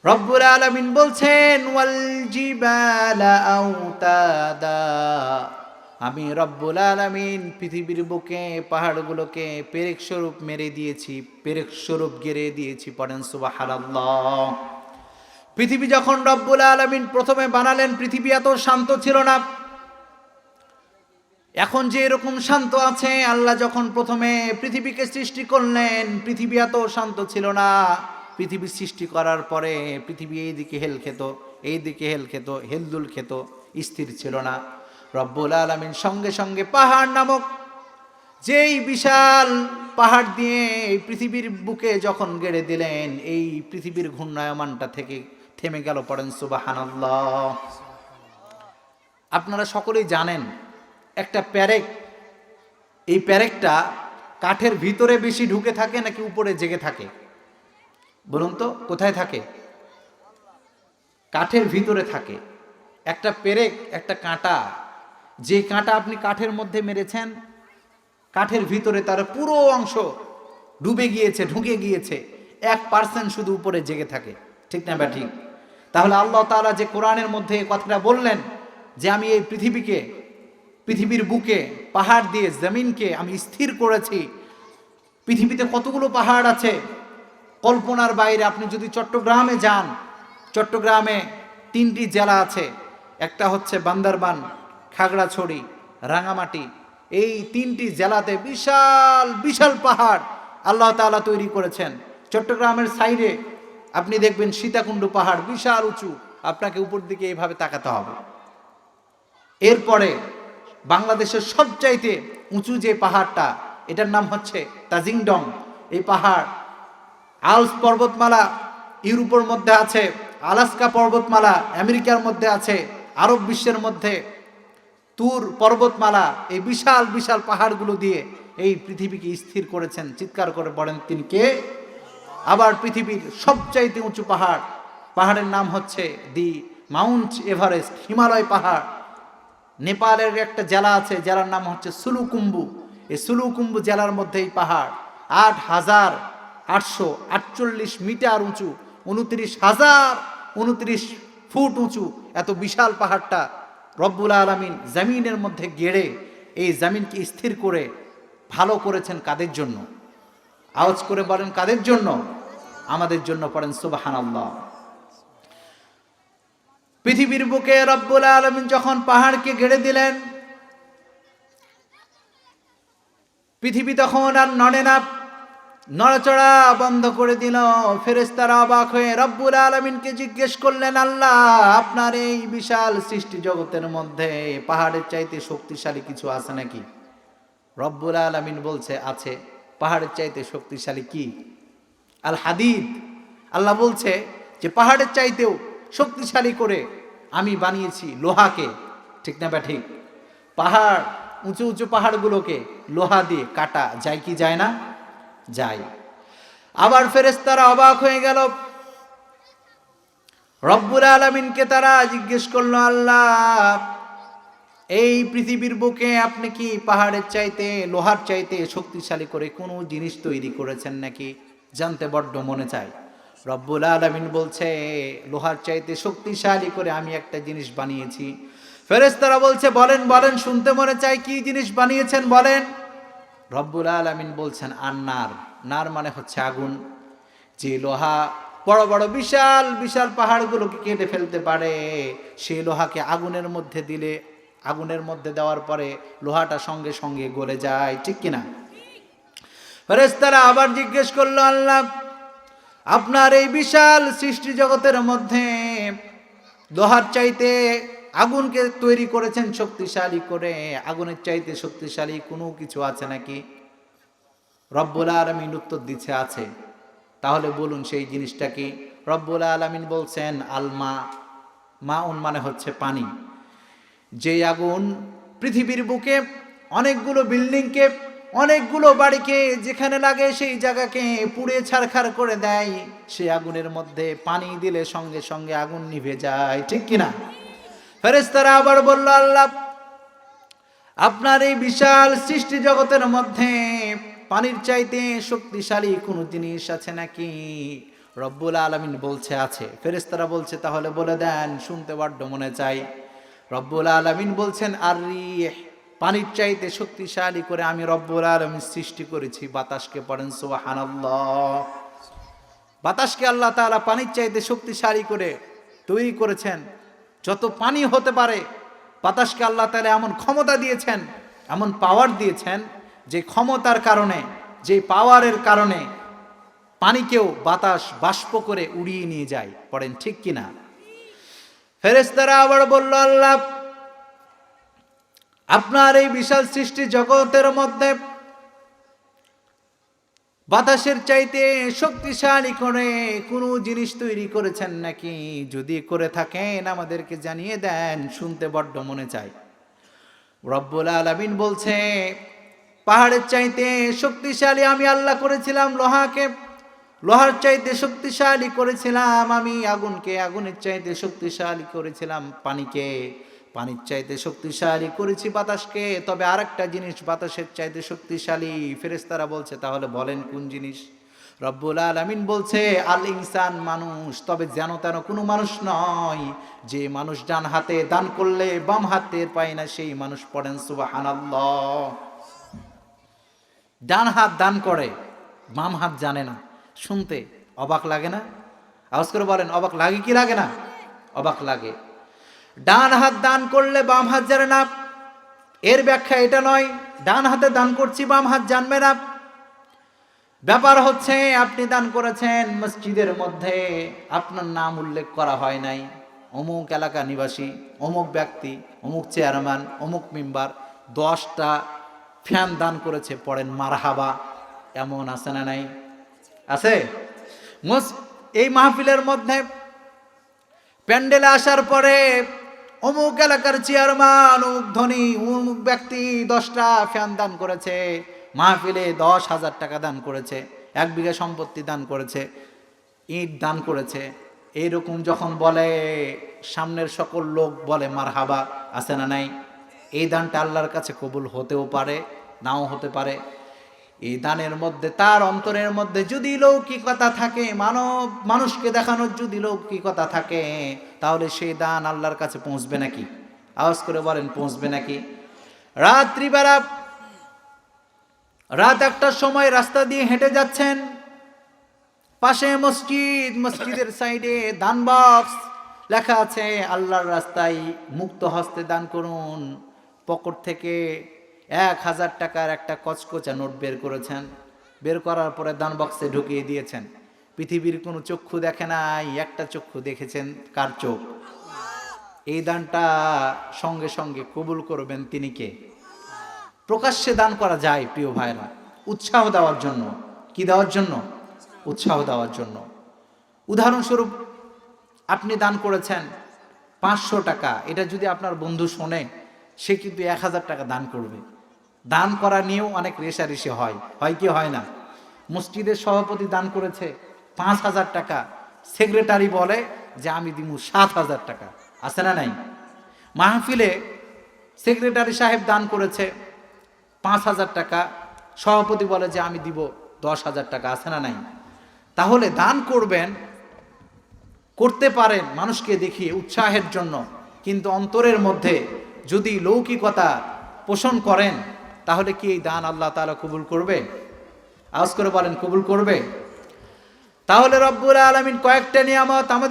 রব্বুল আলামিন বলছেন ওয়াল জিবালা আওতাদা, আমি রব্বুল আলামিন পৃথিবীর বুকে পাহাড়গুলোকে পেরেক স্বরূপ মেরে দিয়েছি, পেরেক স্বরূপ গেড়ে দিয়েছি। পড়েন সুবহানাল্লাহ। পৃথিবী যখন রব্বুল আলামিন প্রথমে বানালেন, পৃথিবী এত শান্ত ছিল না। এখন যে এরকম শান্ত আছে, আল্লাহ যখন প্রথমে পৃথিবীকে সৃষ্টি করলেন, পৃথিবী এত শান্ত ছিল না। পৃথিবী সৃষ্টি করার পরে পৃথিবী এইদিকে হেল খেত, এইদিকে হেল খেত, হেলদুল খেত, স্থির ছিল না। রব্বুল আলামিন সঙ্গে সঙ্গে পাহাড় নামক যেই বিশাল পাহাড় দিয়ে এই পৃথিবীর বুকে যখন গেড়ে দিলেন, এই পৃথিবীর ঘূর্ণায়মানটা থেকে থেমে গেল। পড়েন সুবহানাল্লাহ। আপনারা সকলেই জানেন একটা প্যারেক, এই প্যারেকটা কাঠের ভিতরে বেশি ঢুকে থাকে নাকি উপরে জেগে থাকে? বলুন তো, কোথায় থাকে? কাঠের ভিতরে থাকে। একটা পেরেক, একটা কাঁটা, যে কাঁটা আপনি কাঠের মধ্যে মেরেছেন, কাঠের ভিতরে তার পুরো অংশ ডুবে গিয়েছে, ঢুকে গিয়েছে, 1% শুধু উপরে জেগে থাকে। ঠিক না বা ঠিক? তাহলে আল্লাহ তাআলা যে কোরআনের মধ্যে কথাটা বললেন যে আমি এই পৃথিবীকে, পৃথিবীর বুকে পাহাড় দিয়ে জমিনকে আমি স্থির করেছি। পৃথিবীতে কতগুলো পাহাড় আছে কল্পনার বাইরে। আপনি যদি চট্টগ্রামে যান, চট্টগ্রামে 3টি জেলা আছে, একটা হচ্ছে বান্দরবান, খাগড়াছড়ি, রাঙামাটি। এই 3টি জেলাতে বিশাল বিশাল পাহাড় আল্লাহ তাআলা তৈরি করেছেন। চট্টগ্রামের সাইডে আপনি দেখবেন সীতাকুণ্ড পাহাড়, বিশাল উঁচু, আপনাকে উপর দিকে এইভাবে তাকাতে হবে। এরপরে বাংলাদেশের সবচাইতে উঁচু যে পাহাড়টা, এটার নাম হচ্ছে তাজিংডং। এই পাহাড় আল্পস পর্বতমালা ইউরোপের মধ্যে আছে, আলাস্কা পর্বতমালা আমেরিকার মধ্যে আছে, আরব বিশ্বের মধ্যে তুর পর্বতমালা, এই বিশাল বিশাল পাহাড়গুলো দিয়ে এই পৃথিবীকে স্থির করেছেন। চিৎকার করে বলেন তিনি কে? আবার পৃথিবীর সবচাইতে উঁচু পাহাড়, পাহাড়ের নাম হচ্ছে দি মাউন্ট এভারেস্ট, হিমালয় পাহাড়। নেপালের একটা জেলা আছে, জেলার নাম হচ্ছে সুলুকুম্বু। এই সুলুকুম্বু জেলার মধ্যে এই পাহাড় 8,848 মিটার উঁচু, 29,029 ফুট উঁচু। এত বিশাল পাহাড়টা রব্বুল আলামিন জমিনের মধ্যে গেড়ে এই জমিনকে স্থির করে ভালো করেছেন কাদের জন্য? আওয়াজ করে বলেন কাদের জন্য? আমাদের জন্য। পড়েন সুবহানাল্লাহ। পৃথিবীর বুকে রব্বুল আলামিন যখন পাহাড়কে গেড়ে দিলেন, পৃথিবী তখন আর নড়ে না, নড়াচড়া বন্ধ করে দিল। ফেরেশতারা অবাক হয়ে রব্বুল আলামিনকে জিজ্ঞেস করলেন, আল্লাহ, আপনার এই বিশাল সৃষ্টি জগতের মধ্যে পাহাড়ের চাইতে শক্তিশালী কিছু আছে নাকি? রব্বুল আলামিন বলছে আছে। পাহাড়ের চাইতে শক্তিশালী কি? আল হাদিদ। আল্লাহ বলছে যে পাহাড়ের চাইতেও শক্তিশালী করে আমি বানিয়েছি লোহাকে। ঠিক না বা ঠিক? পাহাড়, উঁচু উঁচু পাহাড়গুলোকে লোহা দিয়ে কাটা যায় কি যায় না? যায়। আবার ফেরেশতারা অবাক হয়ে গেল। রব্বুল আলামিনকে তারা জিজ্ঞেস করলো, আল্লাহ, এই পৃথিবীর বুকে আপনি কি পাহাড়ের চাইতে, লোহার চাইতে শক্তিশালী করে কোনো জিনিস তৈরি করেছেন নাকি? জানতে বড্ড মনে চায়। রব্বুল আলামিন বলছে লোহার চাইতে শক্তিশালী করে আমি একটা জিনিস বানিয়েছি। ফেরেশতারা বলছে বলেন বলেন, শুনতে মনে চায়, কি জিনিস বানিয়েছেন বলেন। রব্বুল আলামিন বলছেন আন্নার। নার মানে হচ্ছে আগুন। যে লোহা বড় বড় বিশাল বিশাল পাহাড়গুলোকে কেটে ফেলতে পারে, সেই লোহাকে আগুনের মধ্যে দিলে, আগুনের মধ্যে দেওয়ার পরে লোহাটা সঙ্গে সঙ্গে গলে যায়। ঠিক কিনা? ফেরেশতারা আবার জিজ্ঞেস করলো, আল্লাহ, আপনার এই বিশাল সৃষ্টি জগতের মধ্যে লোহার চাইতে আগুনকে তৈরি করেছেন শক্তিশালী করে, আগুনের চাইতে শক্তিশালী কোনো কিছু আছে নাকি? রব্বুল আলামিন উত্তর দিচ্ছে আছে। তাহলে বলুন সেই জিনিসটা কি? রব্বুল আলামিন বলছেন আলমা। মাউন মানে হচ্ছে পানি। যে আগুন পৃথিবীর বুকে অনেকগুলো বিল্ডিংকে, অনেকগুলো বাড়িকে যেখানে লাগে সেই জায়গাকে পুড়ে ছারখার করে দেয়, সেই আগুনের মধ্যে পানি দিলে সঙ্গে সঙ্গে আগুন নিভে যায়। ঠিক কিনা? ফেরেশতারা আবার বলল, আল্লাহ, আপনার এই বিশাল সৃষ্টি জগতের মধ্যে পানির চাইতে শক্তিশালী কোনো জিনিস আছে নাকি? রব্বুল আলামিন বলছে আছে। ফেরেশতারা বলছে তাহলে বলে দেন, শুনতে বড্ড মনে চাই। রব্বুল আলামিন বলছেন আর রিহ, পানির চাইতে শক্তিশালী করে আমি রব্বুল আলামিন সৃষ্টি করেছি বাতাসকে। পড়েন সুবহানাল্লাহ। বাতাসকে আল্লাহ তাআলা পানির চাইতে শক্তিশালী করে তৈরি করেছেন। যত পানি হতে পারে বাতাসকে আল্লাহ তাআলা এমন ক্ষমতা দিয়েছেন, এমন পাওয়ার দিয়েছেন, যে ক্ষমতার কারণে, যে পাওয়ারের কারণে পানিকেও বাতাস বাষ্প করে উড়িয়ে নিয়ে যায়। পড়েন ঠিক কিনা? ফেরেশতারা আবার বলল, আল্লাহ আপনার এই বিশাল সৃষ্টি জগতের মধ্যে বাতাসের চাইতে শক্তিশালী করে কোনো জিনিস তৈরি করেছেন নাকি? যদি করে থাকেন আমাদেরকে জানিয়ে দেন, শুনতে বড্ড মনে চায়। রব্বুল আলামিন বলছে পাহাড়ের চাইতে শক্তিশালী আমি আল্লাহ করেছিলাম লোহাকে, লোহার চাইতে শক্তিশালী করেছিলাম আমি আগুনকে, আগুনের চাইতে শক্তিশালী করেছিলাম পানিকে, পানির চাইতে শক্তিশালী করেছি বাতাসকে। তবে আরেকটা জিনিস বাতাসের চাইতে শক্তিশালী। ফেরেশতারা বলছে তাহলে বলেন কোন জিনিস? রব্বুল আলামিন বলছে আল ইনসান, মানুষ। তবে যেন তেন কোনো মানুষ নয়, যে মানুষ ডান হাতে দান করলে বাম হাতের পায় না সেই মানুষ। পড়েন সুবহানাল্লাহ। ডান হাত দান করে, বাম হাত জানে না। শুনতে অবাক লাগে না? আওয়াজ করে বলেন, অবাক লাগে কি লাগে না? অবাক লাগে। ডান হাত দান করলে বাম হাত জানে না, এর ব্যাখ্যা এটা নয় ডান হাতে দান করছি বাম হাত জানবে না। ব্যাপার হচ্ছে আপনি দান করেছেন মসজিদের মধ্যে, আপনার নাম উল্লেখ করা হয় নাই। অমুক এলাকা নিবাসী, অমুক ব্যক্তি, অমুক চেয়ারম্যান, অমুক মেম্বার 10টা ফ্যান দান করেছে। পড়েন মারহাবা। এমন আছে না নাই? আছে। এই মাহফিলের মধ্যে প্যান্ডেলে আসার পরে অমুক এলাকার চেয়ারম্যান, অমুক ধনী, অমুক ব্যক্তি 10টা ফ্যান দান করেছে, মাহফিলে 10,000 টাকা দান করেছে, 1 বিঘা সম্পত্তি দান করেছে, ইট দান করেছে। এইরকম যখন বলে সামনের সকল লোক বলে মারহাবা। আছে না নাই? এই দানটা আল্লাহর কাছে কবুল হতেও পারে, নাও হতে পারে। এই দানের মধ্যে তার অন্তরের মধ্যে যদি লৌকিকতা থাকে, মানুষকে দেখানোর যদি লৌকিকতা থাকে, তাহলে সেই দান আল্লাহর কাছে পৌঁছবে নাকি? আওয়াজ করে বলেন, পৌঁছবে নাকি? রাত্রিবেলা রাত 1টার সময় রাস্তা দিয়ে হেঁটে যাচ্ছেন, পাশে মসজিদ, মসজিদের সাইডে দান বক্স, লেখা আছে আল্লাহর রাস্তায় মুক্ত হস্তে দান করুন। পকেট থেকে 1000 টাকার একটা কচকচা নোট বের করেছেন, বের করার পরে দান বক্সে ঢুকিয়ে দিয়েছেন। পৃথিবীর কোনো চক্ষু দেখে নাই, একটা চক্ষু দেখেছেন। কার চোখ? এই দানটা সঙ্গে সঙ্গে কবুল করবেন তিনি কে? প্রকাশ্যে দান করা যায় প্রিয় ভাইরা, উৎসাহ দেওয়ার জন্য। কি দেওয়ার জন্য? উৎসাহ দেওয়ার জন্য। উদাহরণস্বরূপ আপনি দান করেছেন 500 টাকা, এটা যদি আপনার বন্ধু শোনে, সে কিন্তু 1000 টাকা দান করবে। দান করা নিয়েও অনেক রেষারেষি হয়, হয় কি হয় না? মসজিদের সভাপতি দান করেছে 5000 টাকা, সেক্রেটারি বলে যে আমি দিব 7000 টাকা। আছে না নাই? মাহফিলে সেক্রেটারি সাহেব দান করেছে 5000 টাকা, সভাপতি বলে যে আমি দিব 10,000 টাকা। আছে না নাই? তাহলে দান করবেন, করতে পারেন মানুষকে দেখিয়ে উৎসাহের জন্য, কিন্তু অন্তরের মধ্যে যদি লৌকিকতা পোষণ করেন, তাহলে কি এই দান আল্লাহ তাআলা কবুল করবে? আওয়াজ করে বলেন, কবুল করবে? তাহলে রব্বুল আলামিন কয়েকটা নিয়ামত আমাদের